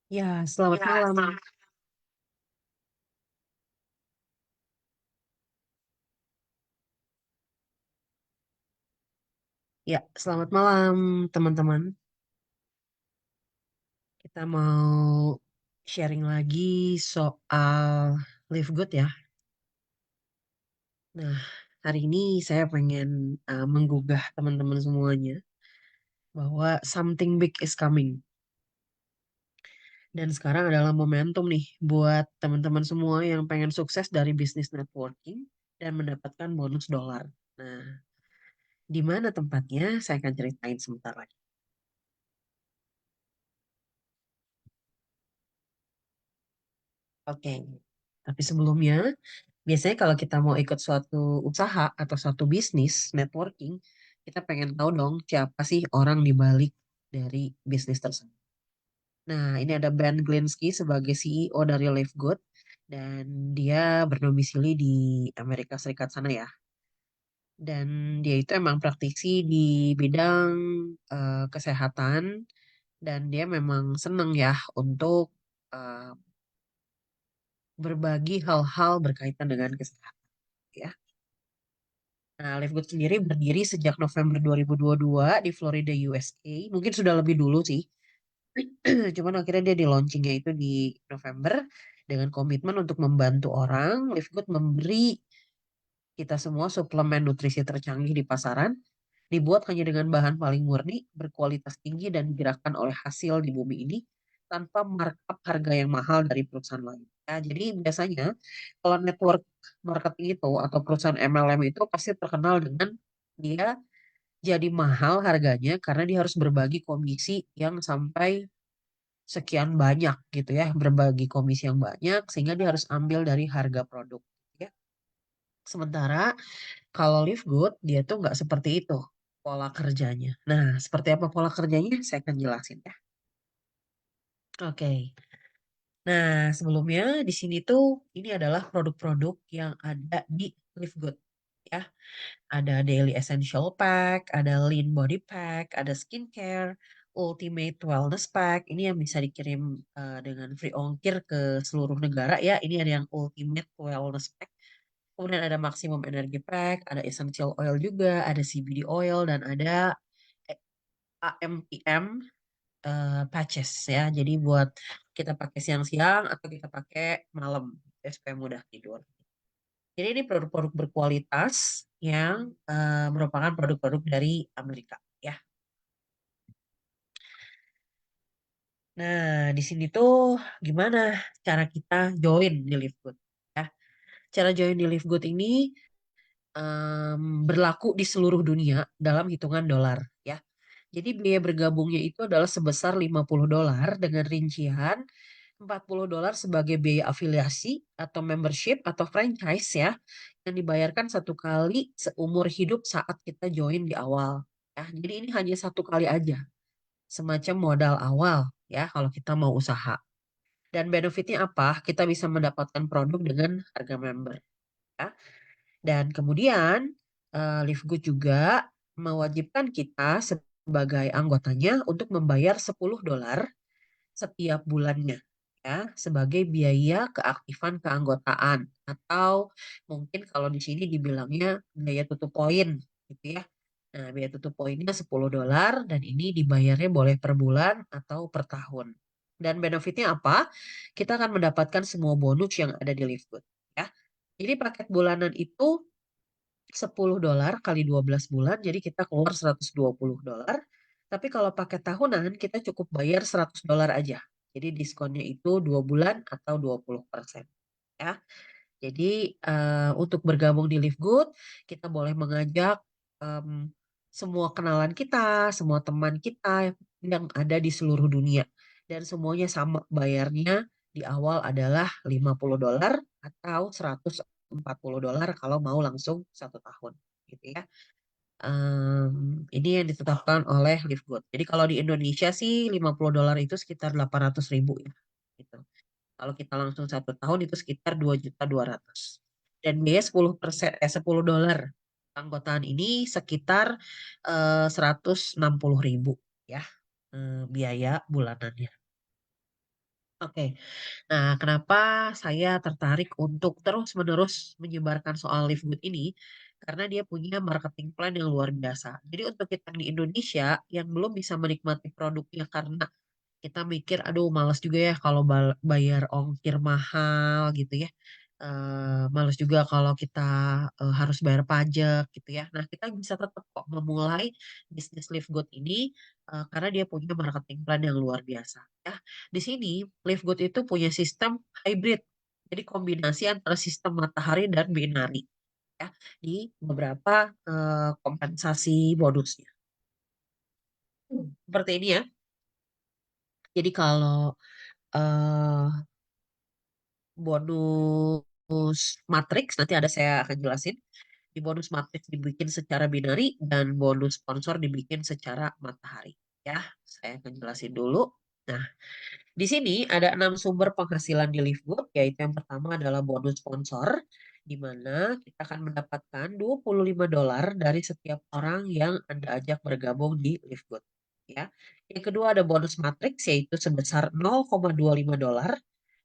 Ya, selamat malam. Ya, selamat malam teman-teman. Kita mau sharing lagi soal Live Good ya. Nah, hari ini saya pengen menggugah teman-teman semuanya bahwa something big is coming. Dan sekarang adalah momentum nih buat teman-teman semua yang pengen sukses dari bisnis networking dan mendapatkan bonus dolar. Nah, di mana tempatnya? Saya akan ceritain sebentar lagi. Oke. Tapi sebelumnya, biasanya kalau kita mau ikut suatu usaha atau suatu bisnis networking, kita pengen tahu dong siapa sih orang di balik dari bisnis tersebut. Nah, ini ada Ben Glinsky sebagai CEO dari Live Good dan dia berdomisili di Amerika Serikat sana ya. Dan dia itu emang praktisi di bidang kesehatan dan dia memang seneng ya untuk eh, berbagi hal-hal berkaitan dengan kesehatan ya. Nah, Live Good sendiri berdiri sejak November 2022 di Florida, USA. Mungkin sudah lebih dulu sih. Cuman akhirnya dia di launchingnya itu di November dengan komitmen untuk membantu orang. Live Good memberi kita semua suplemen nutrisi tercanggih di pasaran, dibuat hanya dengan bahan paling murni, berkualitas tinggi dan digerakkan oleh hasil di bumi ini tanpa markup harga yang mahal dari perusahaan lain. Ya, jadi biasanya kalau network marketing itu atau perusahaan MLM itu pasti terkenal dengan dia jadi mahal harganya karena dia harus berbagi komisi yang sampai sekian banyak gitu ya, berbagi komisi yang banyak sehingga dia harus ambil dari harga produk ya. Sementara kalau Live Good dia tuh nggak seperti itu pola kerjanya. Nah, seperti apa pola kerjanya? Saya akan jelasin ya. Oke. Nah, sebelumnya di sini tuh ini adalah produk-produk yang ada di Live Good ya. Ada Daily Essential Pack, ada Lean Body Pack, ada Skincare, Ultimate Wellness Pack. Ini yang bisa dikirim dengan free ongkir ke seluruh negara ya. Ini ada yang Ultimate Wellness Pack. Kemudian ada Maximum Energy Pack, ada Essential Oil juga, ada CBD Oil, dan ada AMPM patches ya. Jadi buat kita pakai siang-siang atau kita pakai malam ya, supaya mudah tidur. Jadi ini produk-produk berkualitas yang merupakan produk-produk dari Amerika ya. Nah, di sini tuh gimana cara kita join di Livegood ya. Cara join di Livegood ini berlaku di seluruh dunia dalam hitungan dolar ya. Jadi biaya bergabungnya itu adalah sebesar $50 dengan rincian $40 sebagai biaya afiliasi atau membership atau franchise ya yang dibayarkan satu kali seumur hidup saat kita join di awal. Ya, jadi ini hanya satu kali aja, semacam modal awal ya kalau kita mau usaha. Dan benefitnya apa? Kita bisa mendapatkan produk dengan harga member. Ya. Dan kemudian Live Good juga mewajibkan kita sebagai anggotanya untuk membayar $10 setiap bulannya ya sebagai biaya keaktifan keanggotaan atau mungkin kalau di sini dibilangnya biaya tutup poin gitu ya. Nah, biaya tutup poinnya $10 dan ini dibayarnya boleh per bulan atau per tahun. Dan benefitnya apa? Kita akan mendapatkan semua bonus yang ada di Livegood ya. Jadi paket bulanan itu $10 kali 12 bulan, jadi kita keluar $120. Tapi kalau pakai tahunan, kita cukup bayar $100 aja. Jadi diskonnya itu 2 bulan atau 20% ya. Jadi untuk bergabung di Live Good, kita boleh mengajak em, semua kenalan kita, semua teman kita yang ada di seluruh dunia. Dan semuanya sama bayarnya di awal adalah $50 atau $140 kalau mau langsung satu tahun gitu ya. Ini yang ditetapkan oleh Livegood. Jadi kalau di Indonesia sih $50 itu sekitar 800.000 ya. Gitu. Kalau kita langsung satu tahun itu sekitar 2.200.000. Dan biaya 10% $10 anggotaan ini sekitar 160.000 ya biaya bulanannya. Oke. Nah, kenapa saya tertarik untuk terus-menerus menyebarkan soal Live Good ini? Karena dia punya marketing plan yang luar biasa. Jadi untuk kita di Indonesia yang belum bisa menikmati produknya karena kita mikir, aduh males juga ya kalau bayar ongkir mahal gitu ya. Males juga kalau kita harus bayar pajak gitu ya. Nah, kita bisa tetap kok memulai bisnis Live Good ini karena dia punya marketing plan yang luar biasa ya. Di sini Live Good itu punya sistem hybrid. Jadi kombinasi antara sistem matahari dan binari ya di beberapa kompensasi bonusnya. Seperti ini ya. Jadi kalau eh, bonus matrix nanti ada saya akan jelasin. Di bonus matrix dibikin secara binari dan bonus sponsor dibikin secara matahari. Ya, saya akan jelasin dulu. Nah, di sini ada 6 sumber penghasilan di Livegood, yaitu yang pertama adalah bonus sponsor, di mana kita akan mendapatkan $25 dari setiap orang yang Anda ajak bergabung di Livegood. Ya. Yang kedua ada bonus matrix, yaitu sebesar $0,25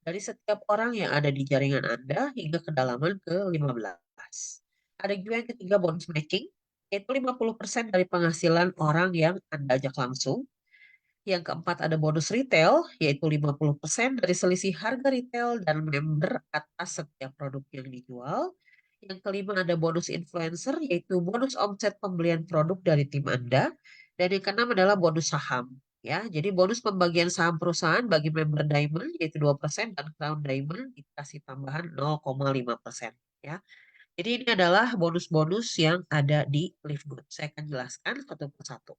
dari setiap orang yang ada di jaringan Anda hingga kedalaman ke-15. Ada juga yang ketiga bonus matching, yaitu 50% dari penghasilan orang yang Anda ajak langsung. Yang keempat ada bonus retail, yaitu 50% dari selisih harga retail dan member atas setiap produk yang dijual. Yang kelima ada bonus influencer, yaitu bonus omset pembelian produk dari tim Anda. Dan yang keenam adalah bonus saham. Ya, jadi bonus pembagian saham perusahaan bagi member Diamond yaitu 2% dan Crown Diamond dikasih tambahan 0,5%. Ya. Jadi ini adalah bonus-bonus yang ada di Live Good. Saya akan jelaskan satu persatu.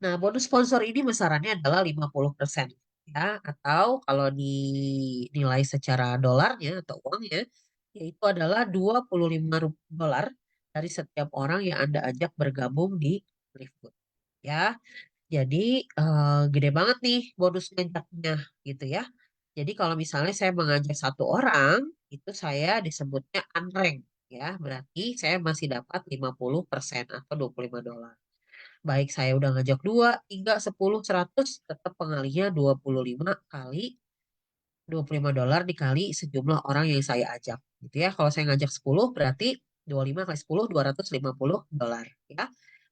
Nah, bonus sponsor ini besarannya adalah 50%. Ya, atau kalau dinilai secara dolarnya atau uangnya, yaitu adalah $25 dari setiap orang yang Anda ajak bergabung di Livegood. Ya, jadi gede banget nih bonus ngajaknya gitu ya. Jadi kalau misalnya saya mengajak satu orang, itu saya disebutnya unrank ya. Berarti saya masih dapat 50% atau $25. Baik saya udah ngajak 2, 3, 10, 100, tetap pengalinya 25 kali $25 dikali sejumlah orang yang saya ajak. Gitu ya. Kalau saya ngajak 10 berarti 25 kali 10, $250 ya.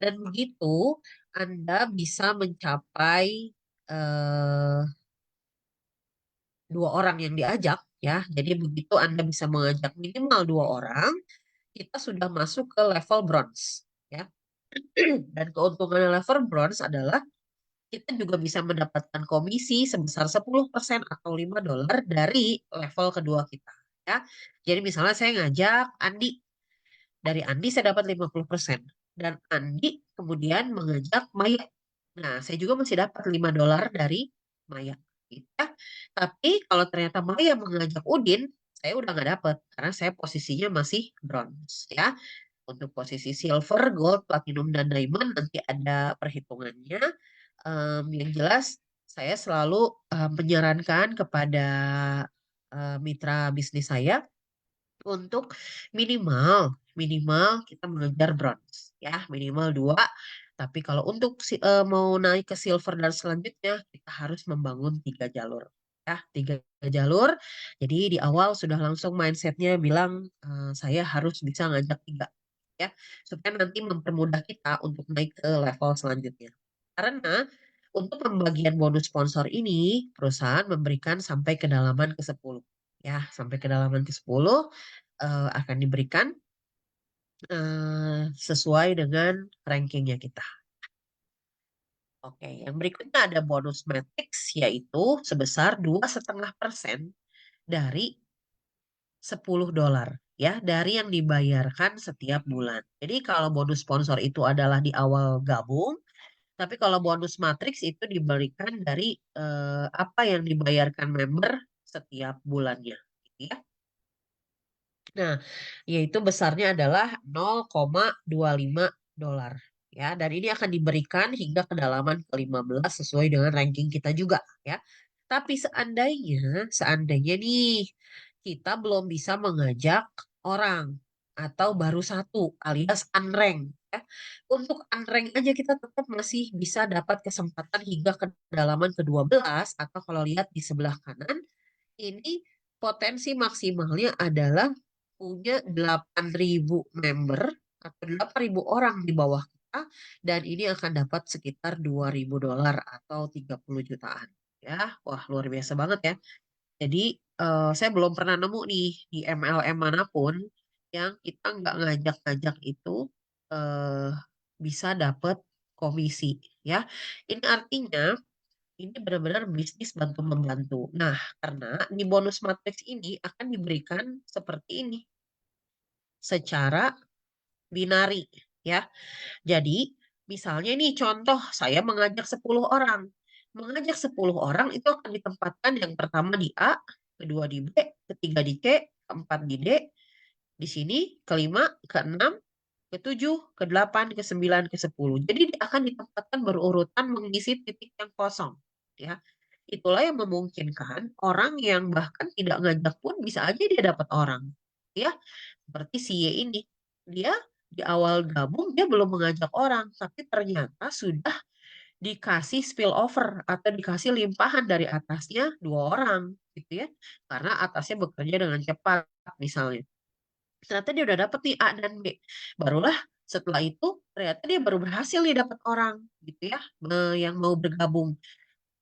Dan begitu Anda bisa mencapai eh, 2 orang yang diajak ya. Jadi begitu Anda bisa mengajak minimal 2 orang, kita sudah masuk ke level bronze ya. Dan keuntungan level bronze adalah kita juga bisa mendapatkan komisi sebesar 10% atau $5 dari level kedua kita. Ya. Jadi misalnya saya ngajak Andi, dari Andi saya dapat 50%. Dan Andi kemudian mengajak Maya. Nah, saya juga masih dapat $5 dari Maya. Ya. Tapi kalau ternyata Maya mengajak Udin, saya udah nggak dapat karena saya posisinya masih bronze. Ya. Untuk posisi silver, gold, platinum, dan diamond nanti ada perhitungannya. Yang jelas saya selalu menyarankan kepada mitra bisnis saya untuk minimal minimal kita mengejar bronze ya minimal 2. Tapi kalau untuk mau naik ke silver dan selanjutnya kita harus membangun 3 jalur ya 3 jalur. Jadi di awal sudah langsung mindsetnya bilang saya harus bisa ngajak 3 ya supaya nanti mempermudah kita untuk naik ke level selanjutnya. Karena untuk pembagian bonus sponsor ini, perusahaan memberikan sampai kedalaman ke-10. Ya, sampai kedalaman ke-10 akan diberikan sesuai dengan rankingnya kita. Oke, yang berikutnya ada bonus matrix yaitu sebesar 2,5% dari $10 ya, dari yang dibayarkan setiap bulan. Jadi kalau bonus sponsor itu adalah di awal gabung, tapi kalau bonus matrix itu diberikan dari apa yang dibayarkan member setiap bulannya, gitu ya. Nah, yaitu besarnya adalah $0,25 ya, dan ini akan diberikan hingga kedalaman ke-15 sesuai dengan ranking kita juga ya. Tapi seandainya nih kita belum bisa mengajak orang atau baru satu alias unrank ya. Untuk unrank aja kita tetap masih bisa dapat kesempatan hingga kedalaman ke-12 atau kalau lihat di sebelah kanan ini potensi maksimalnya adalah punya 8.000 member atau 8.000 orang di bawah kita dan ini akan dapat sekitar $2.000 atau 30 jutaan. Ya, wah luar biasa banget ya. Jadi saya belum pernah nemu nih di MLM manapun yang kita nggak ngajak-ngajak itu eh, bisa dapat komisi ya. Ini artinya ini benar-benar bisnis bantu-membantu. Nah, karena di bonus matrix ini akan diberikan seperti ini secara binari ya. Jadi, misalnya ini contoh saya mengajak 10 orang. Mengajak 10 orang itu akan ditempatkan yang pertama di A, kedua di B, ketiga di C, keempat di D, di sini kelima, keenam, ketujuh, kedelapan, kesembilan, ke-10. Jadi dia akan ditempatkan berurutan mengisi titik yang kosong. Ya. Itulah yang memungkinkan orang yang bahkan tidak ngajak pun bisa aja dia dapat orang. Ya, seperti si Y ini. Dia di awal gabung dia belum mengajak orang, tapi ternyata sudah dikasih spillover atau dikasih limpahan dari atasnya 2 orang gitu ya. Karena atasnya bekerja dengan cepat misalnya. Ternyata dia udah dapet nih A dan B. Barulah setelah itu ternyata dia baru berhasil nih dapat orang gitu ya, yang mau bergabung.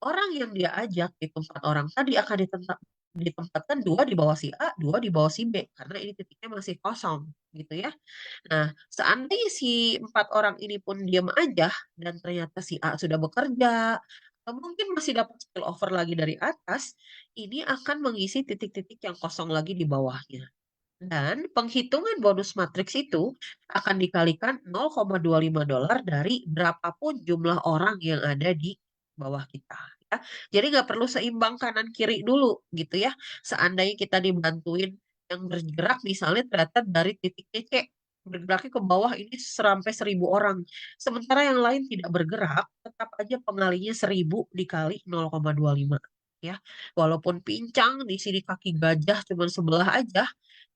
Orang yang dia ajak itu 4 orang tadi akan ditempatkan 2 di bawah si A, 2 di bawah si B karena ini titiknya masih kosong gitu ya. Nah, seandainya si 4 orang ini pun diam aja dan ternyata si A sudah bekerja atau mungkin masih dapat spillover lagi dari atas, ini akan mengisi titik-titik yang kosong lagi di bawahnya. Dan penghitungan bonus matriks itu akan dikalikan $0,25 dari berapapun jumlah orang yang ada di bawah kita. Ya. Jadi nggak perlu seimbang kanan kiri dulu gitu ya. Seandainya kita dibantuin yang bergerak misalnya ternyata dari titik C bergeraknya ke bawah ini sampai 1.000 orang. Sementara yang lain tidak bergerak, tetap aja pengalinya 1.000 dikali 0,25 ya. Walaupun pincang di sini kaki gajah cuma sebelah aja,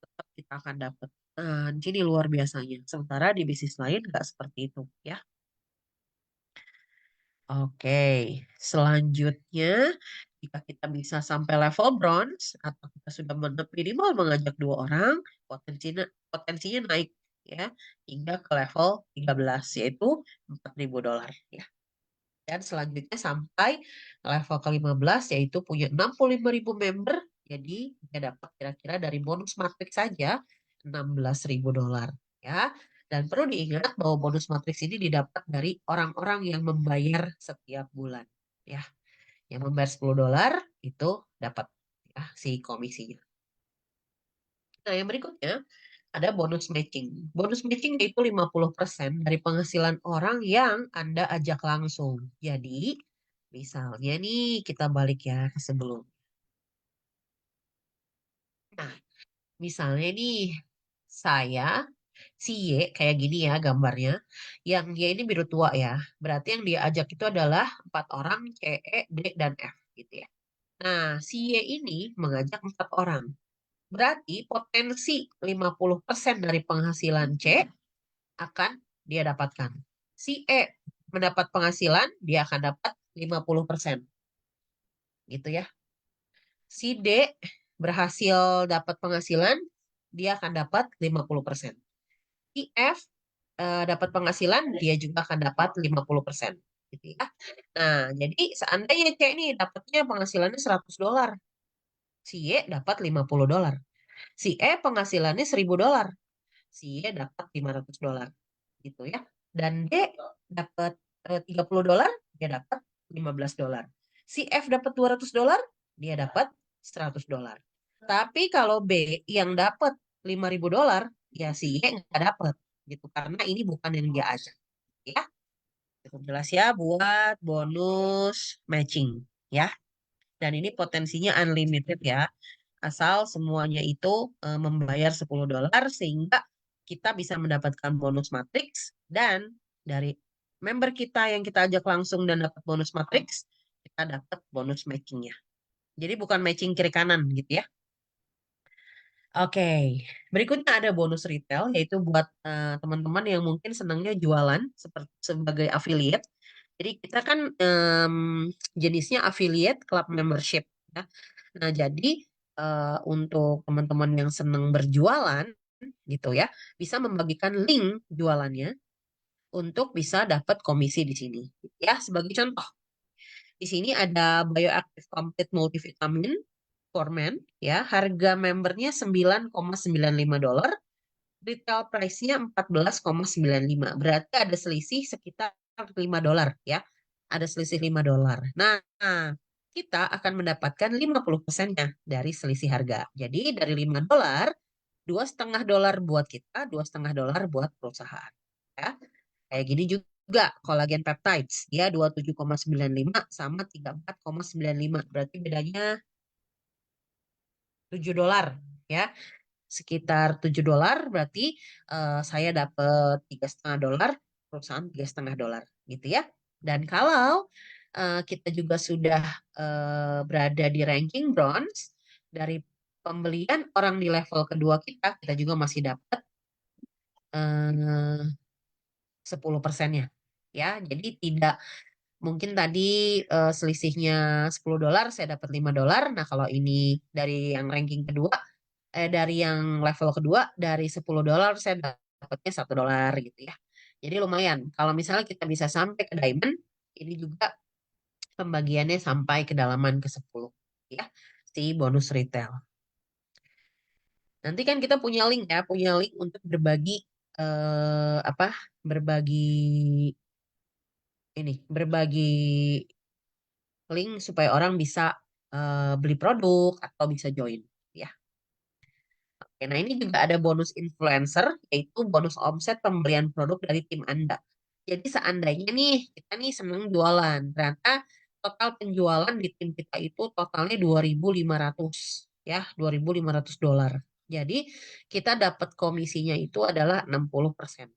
tetap kita akan dapat. Nah, di sini luar biasanya. Sementara di bisnis lain nggak seperti itu, ya. Oke, selanjutnya jika kita bisa sampai level bronze atau kita sudah minimal mengajak 2 orang, potensinya potensinya naik ya hingga ke level 13 yaitu $4.000 ya. Dan selanjutnya sampai level ke-15 yaitu punya 65.000 member. Jadi dia dapat kira-kira dari bonus matrix saja $16.000 ya. Dan perlu diingat bahwa bonus matrix ini didapat dari orang-orang yang membayar setiap bulan ya. Yang membayar $10 itu dapat ya si komisinya. Nah, yang berikutnya ada bonus matching. Bonus matching yaitu 50% dari penghasilan orang yang Anda ajak langsung. Jadi, misalnya nih kita balik ya ke sebelum. Nah, misalnya nih saya si Y kayak gini ya gambarnya. Yang Y ini biru tua ya. Berarti yang dia ajak itu adalah 4 orang C, E, D, dan F gitu ya. Nah, si Y ini mengajak 4 orang. Berarti potensi 50% dari penghasilan C akan dia dapatkan. Si E mendapat penghasilan, dia akan dapat 50%. Gitu ya. Si D berhasil dapat penghasilan, dia akan dapat 50%. Si F dapat penghasilan, dia juga akan dapat 50%. Gitu ya. Nah, jadi seandainya C ini dapatnya penghasilannya $100, si Y dapat $50. Si E penghasilannya $1.000, si Y dapat $500 gitu ya. Dan D dapat $30, dia dapat $15. Si F dapat $200, dia dapat $100. Tapi kalau B yang dapat $5.000, ya si Y nggak dapat gitu karena ini bukan yang dia ajak ya. Cukup jelas ya buat bonus matching ya. Dan ini potensinya unlimited ya. Asal semuanya itu membayar $10 sehingga kita bisa mendapatkan bonus matrix dan dari member kita yang kita ajak langsung dan dapat bonus matrix, kita dapat bonus matchingnya. Jadi bukan matching kiri kanan gitu ya. Oke, berikutnya ada bonus retail, yaitu buat teman-teman yang mungkin senangnya jualan seperti sebagai affiliate. Jadi kita kan jenisnya affiliate club membership, ya. Nah, jadi untuk teman-teman yang senang berjualan gitu ya, bisa membagikan link jualannya untuk bisa dapat komisi di sini. Ya, sebagai contoh, di sini ada Bioactive Complete Multivitamin for Men, ya, harga membernya $9,95, retail price-nya 14,95. Berarti ada selisih sekitar $5, ya. Ada selisih $5. Nah, kita akan mendapatkan 50%-nya dari selisih harga. Jadi dari $5, $2,5 buat kita, $2,5 buat perusahaan. Ya. Kayak gini juga kolagen peptides, ya, 27,95 sama 34,95. Berarti bedanya $7, ya. Sekitar $7, berarti saya dapat $3,5, perusahaan $3,5 gitu ya. Dan kalau kita juga sudah berada di ranking bronze, dari pembelian orang di level kedua kita juga masih dapat 10%-nya. Ya, jadi tidak mungkin tadi selisihnya $10, saya dapat $5. Nah, kalau ini dari yang ranking kedua, dari yang level kedua, dari $10 saya dapatnya $1 gitu ya. Jadi lumayan. Kalau misalnya kita bisa sampai ke diamond, ini juga pembagiannya sampai kedalaman ke 10, ya, si bonus retail. Nanti kan kita punya link, ya, punya link untuk berbagi apa? Berbagi berbagi link supaya orang bisa beli produk atau bisa join, ya. Oke, nah ini juga ada bonus influencer, yaitu bonus omset pembelian produk dari tim Anda. Jadi seandainya nih, kita nih senang jualan, ternyata total penjualan di tim kita itu totalnya 2.500, ya, $2.500. Jadi kita dapat komisinya itu adalah 60%,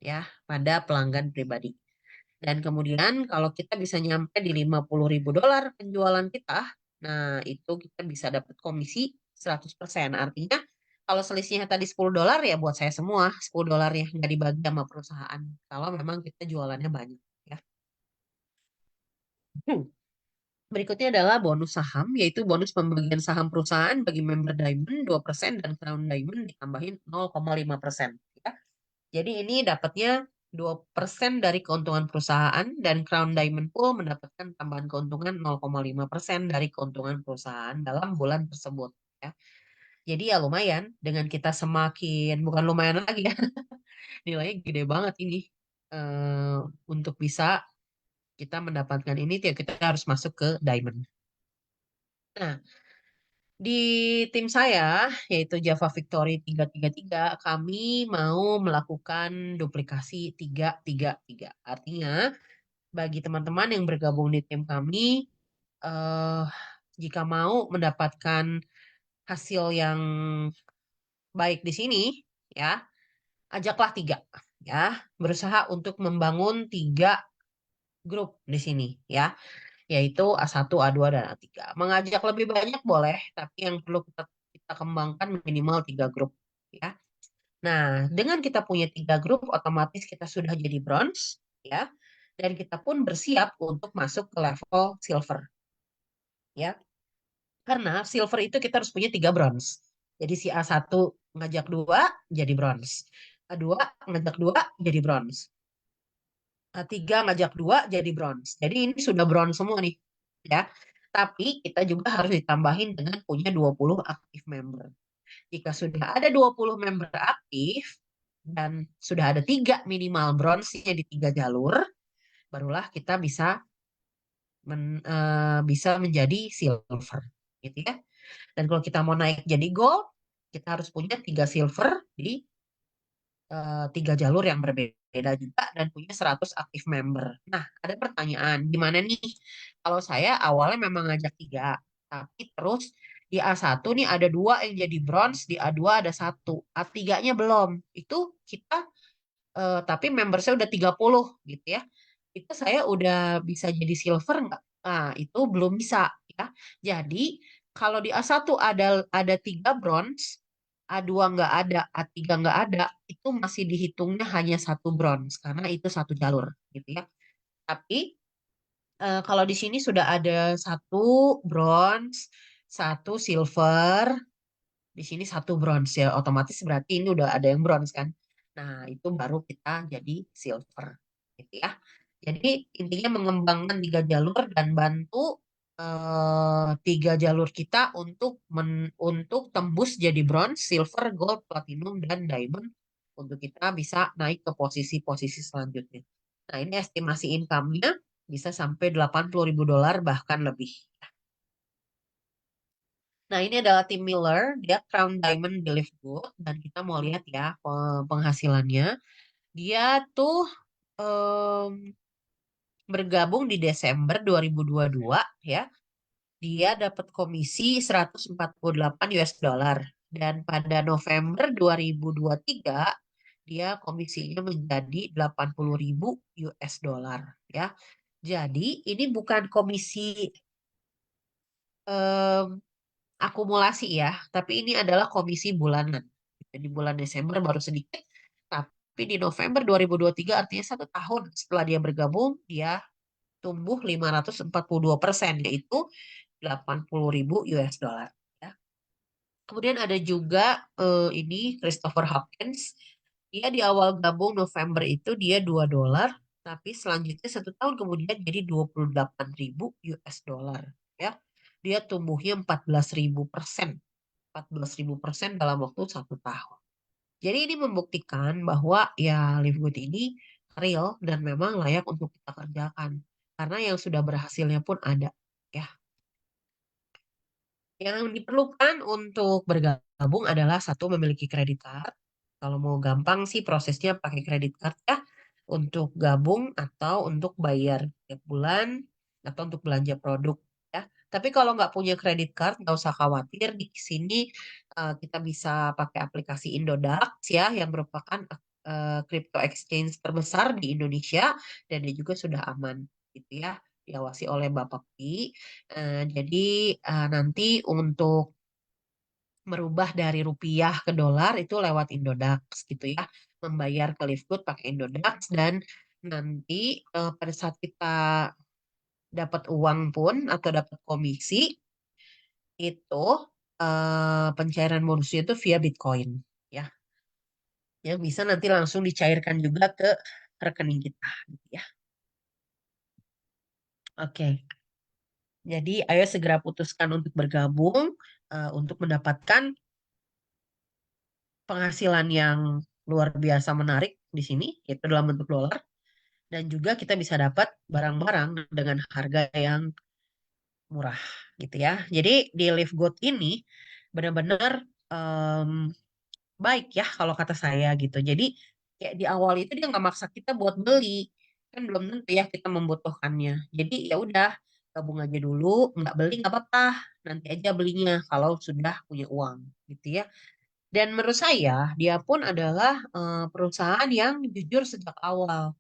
ya, pada pelanggan pribadi. Dan kemudian kalau kita bisa nyampe di $50.000 penjualan kita, nah itu kita bisa dapat komisi 100%. Artinya kalau selisihnya tadi $10, ya buat saya semua $10 ya, nggak dibagi sama perusahaan. Kalau memang kita jualannya banyak, ya. Hmm. Berikutnya adalah bonus saham, yaitu bonus pembagian saham perusahaan bagi member Diamond 2% dan Crown Diamond ditambahin 0,5%. Ya. Jadi ini dapatnya 2% dari keuntungan perusahaan, dan Crown Diamond Pool mendapatkan tambahan keuntungan 0,5% dari keuntungan perusahaan dalam bulan tersebut, ya. Jadi ya lumayan, dengan kita semakin, bukan lumayan lagi ya, nilainya gede banget ini. eh, untuk bisa kita mendapatkan ini, ya kita harus masuk ke Diamond. Nah, di tim saya, yaitu Java Victory 333, kami mau melakukan duplikasi 333. Artinya, bagi teman-teman yang bergabung di tim kami, eh, jika mau mendapatkan hasil yang baik di sini, ya, ajaklah tiga, ya, berusaha untuk membangun 3 grup di sini, ya, yaitu A1, A2, dan A3. Mengajak lebih banyak boleh, tapi yang perlu kita kembangkan minimal 3 grup, ya. Nah, dengan kita punya 3 grup, otomatis kita sudah jadi bronze, ya, dan kita pun bersiap untuk masuk ke level silver, ya. Karena silver itu kita harus punya 3 bronze. Jadi si A1 ngajak 2 jadi bronze. A2 ngajak 2 jadi bronze. A3 ngajak 2 jadi bronze. Jadi ini sudah bronze semua nih, ya. Tapi kita juga harus ditambahin dengan punya 20 aktif member. Jika sudah ada 20 member aktif dan sudah ada 3 minimal bronze-nya di 3 jalur, barulah kita bisa menjadi silver, gitu ya. Dan kalau kita mau naik jadi gold, kita harus punya 3 silver di 3 jalur yang berbeda juga dan punya 100 aktif member. Nah, ada pertanyaan, gimana nih? Kalau saya awalnya memang ngajak 3, tapi terus di A1 nih ada 2 yang jadi bronze, di A2 ada 1, A3-nya belum. Itu kita, tapi member saya udah 30 gitu ya. Itu saya udah bisa jadi silver nggak? Nah, itu belum bisa, ya. Jadi, kalau di A1 ada 3 bronze, A2 nggak ada, A3 nggak ada, itu masih dihitungnya hanya satu bronze karena itu satu jalur gitu ya. Tapi kalau di sini sudah ada satu bronze, satu silver, di sini satu bronze ya, otomatis berarti ini udah ada yang bronze kan. Nah, itu baru kita jadi silver gitu ya. Jadi intinya mengembangkan tiga jalur dan bantu tiga jalur kita untuk tembus jadi bronze, silver, gold, platinum, dan diamond untuk kita bisa naik ke posisi-posisi selanjutnya. Nah, ini estimasi income-nya bisa sampai $80.000 bahkan lebih. Nah, ini adalah tim Miller, dia Crown Diamond Belief Good, dan kita mau lihat ya penghasilannya. Dia tuh em, bergabung di Desember 2022 ya. Dia dapat komisi 148 US dollar dan pada November 2023 dia komisinya menjadi 80.000 US dollar ya. Jadi ini bukan komisi em, akumulasi ya, tapi ini adalah komisi bulanan. Di bulan Desember baru sedikit, tapi di November 2023 artinya 1 tahun setelah dia bergabung, dia tumbuh 542%, yaitu 80.000 US dollar. Ya. Kemudian ada juga ini Christopher Hopkins. Dia di awal gabung November itu dia $2, tapi selanjutnya 1 tahun kemudian jadi 28.000 US dollar. Ya, dia tumbuhnya 14.000%. 14.000% dalam waktu 1 tahun. Jadi ini membuktikan bahwa ya Live Good ini real dan memang layak untuk kita kerjakan. Karena yang sudah berhasilnya pun ada. Ya, yang diperlukan untuk bergabung adalah satu memiliki kredit card. Kalau mau gampang sih prosesnya pakai kredit card ya untuk gabung atau untuk bayar tiap bulan atau untuk belanja produk ya. Tapi kalau nggak punya kredit card nggak usah khawatir di sini kita bisa pakai aplikasi Indodax ya yang merupakan crypto exchange terbesar di Indonesia dan dia juga sudah aman gitu ya diawasi oleh Bapak Pi. Jadi nanti untuk merubah dari rupiah ke dolar itu lewat Indodax gitu ya. Membayar ke Livegood pakai Indodax dan nanti pada saat kita dapat uang pun atau dapat komisi itu pencairan bonusnya itu via Bitcoin ya. Yang bisa nanti langsung dicairkan juga ke rekening kita gitu ya. Oke. Jadi ayo segera putuskan untuk bergabung untuk mendapatkan penghasilan yang luar biasa menarik di sini, yaitu dalam bentuk dolar, dan juga kita bisa dapat barang-barang dengan harga yang murah, gitu ya. Jadi di Live Good ini benar-benar em, baik ya kalau kata saya gitu. Jadi kayak di awal itu dia nggak maksa kita buat beli, kan belum tentu ya kita membutuhkannya. Jadi ya udah gabung aja dulu, nggak beli nggak apa-apa, nanti aja belinya kalau sudah punya uang, gitu ya. Dan menurut saya, dia pun adalah perusahaan yang jujur sejak awal.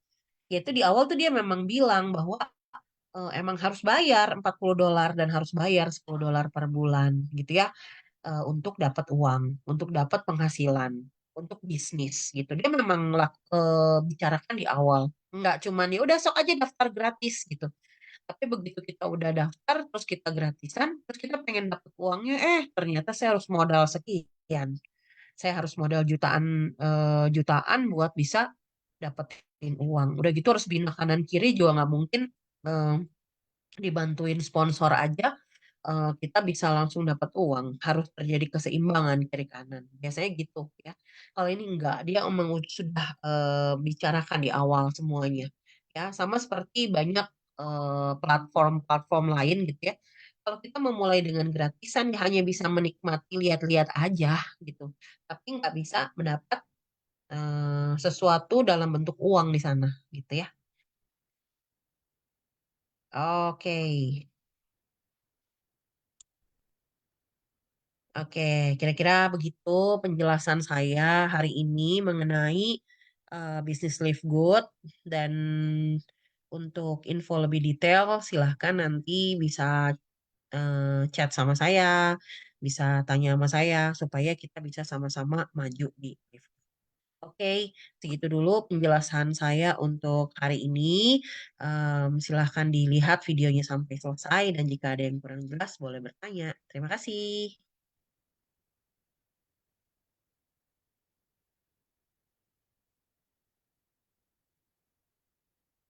Yaitu di awal tuh dia memang bilang bahwa emang harus bayar $40 dan harus bayar $10 per bulan gitu ya untuk dapat uang, untuk dapat penghasilan, untuk bisnis gitu. Dia memang bicarakan di awal. Nggak cuman ya udah sok aja daftar gratis gitu. Tapi begitu kita udah daftar, terus kita gratisan, terus kita pengen dapat uangnya, ternyata saya harus modal sekian, saya harus modal jutaan buat bisa dapetin uang. Udah gitu harus bina kanan kiri juga nggak mungkin eh, dibantuin sponsor aja kita bisa langsung dapat uang. Harus terjadi keseimbangan kiri kanan. Biasanya gitu ya. Kalau ini enggak, dia emang sudah bicarakan di awal semuanya. Ya, sama seperti banyak platform-platform lain gitu ya. Kalau kita memulai dengan gratisan, ya hanya bisa menikmati lihat-lihat aja gitu. Tapi nggak bisa mendapat sesuatu dalam bentuk uang di sana gitu ya. Oke. Oke, kira-kira begitu penjelasan saya hari ini mengenai bisnis Live Good dan untuk info lebih detail silahkan nanti bisa chat sama saya bisa tanya sama saya supaya kita bisa sama-sama maju di Univ. Oke, segitu dulu penjelasan saya untuk hari ini. Silahkan dilihat videonya sampai selesai dan jika ada yang kurang jelas boleh bertanya. Terima kasih.